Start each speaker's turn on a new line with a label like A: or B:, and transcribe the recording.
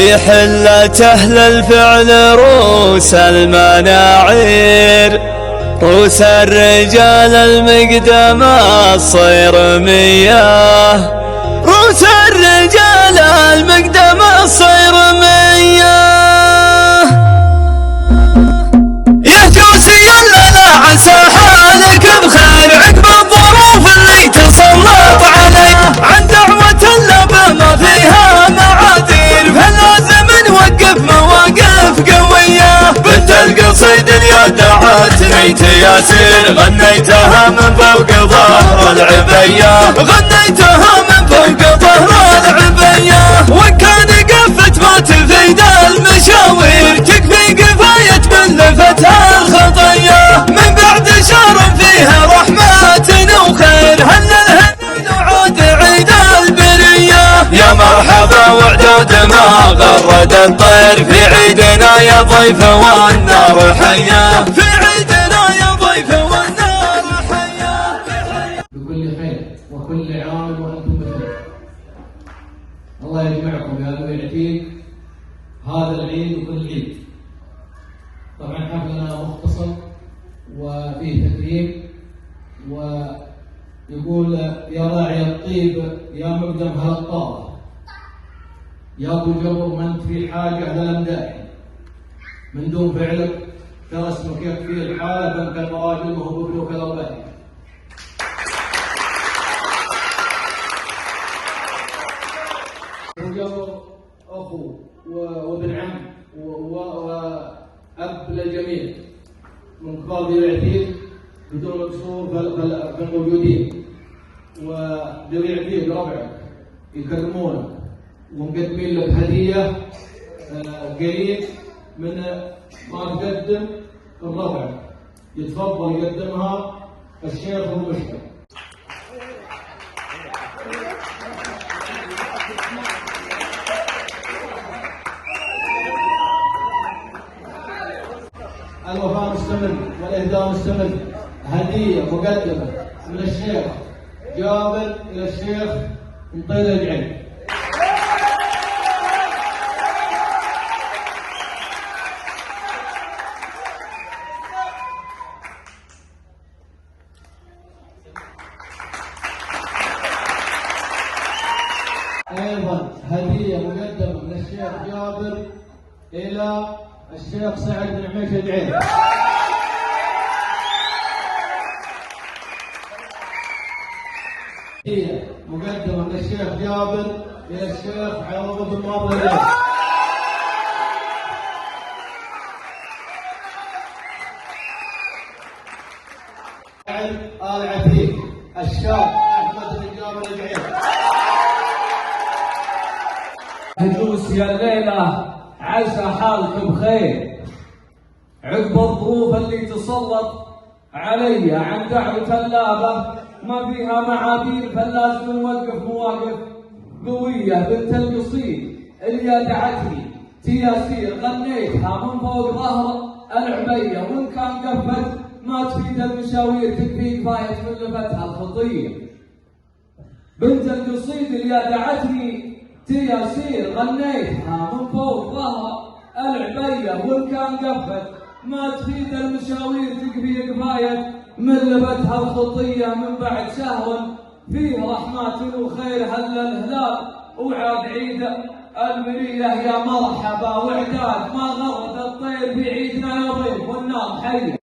A: في حلة أهل الفعل رؤوس المناعير، رؤوس الرجال المقدم الصير مياه، رؤوس الرجال المقدم الصير مياه. يا جوسي لنا عسى حالك بخير عقب الظروف اللي تسلط علي، عن دعوة اللب ما فيها معاذير، فلازم نوقف مواقف قوية. بنت القصيد يا دعتني تياسير، غنيتها من فوق ظهر العبية، غنيتها من فوق ظهر العبية. وإن كان قفت ما تفيد المشاوير، تكفي كفاية من لفتها الخطية. من بعد شهر فيها رحمة وخير، هل الهدى عود عيد البرية. يا مرحبا وعدود ما غرد الطير، في عيدنا يا ضيف والنار حيا، في عيدنا يا ضيف والنار حيا.
B: بكل خير وكل عام وانتم بخير. الله يجمعكم يا ذوي العتيق هذا العيد وكل عيد. طبعا حفلنا مختصر وفيه تكريم، ويقول يا راعي الطيب يا مقدم هالطاف، يا ابو جبر ما انت في حاجه للمداح، من دون فعلك ترى اسمك يكفي الحاله، فانت المراجل وهو ابنك الارباح. ابو جبر اخو وابن عم واب للجميع من كبار ذوي العتيق بدون قصور فالموجودين، وذوي العتيق ربعك يكرمونك ومقدمين لك هديه قريب من ما تقدم الربع، يتفضل يقدمها الشيخ المشرف. الوفاء مستمر والاهداء مستمر. هديه مقدمه من الشيخ جابر الى الشيخ مطير الجعيد. ايضا هديه مقدمه من الشيخ جابر الى الشيخ سعد بن عميش الجعيد. هديه مقدمه من الشيخ جابر الى الشيخ عوض بن ماضي الجعيد. آل عتيق الشاب احمد بن جابر الجعيد.
C: هجوس يا الليلة عسى حالك بخير، عقب الظروف اللي تسلط علي، عن دعوة اللابة ما فيها معابير، فلازم نوقف مواقف قوية. بنت القصيد اللي دعتني تياسير، غنيتها من فوق ظهر العبية، وإن كان قفت ما تفيد المشاوير، تكفي كفاية من لفتها الخطية. بنت القصيد اللي دعتني تياسير، غنيتها من فوق ظهر العبية، وإن كان قفت ما تفيد المشاوير، تكفي كفاية من لفتها الخطية. من بعد شهر فيه رحمة وخير، هل الهلال وعاد عيد البرية. يا مرحبا وعداد ما غرد الطير، في عيدنا يا ضيف والنار حية.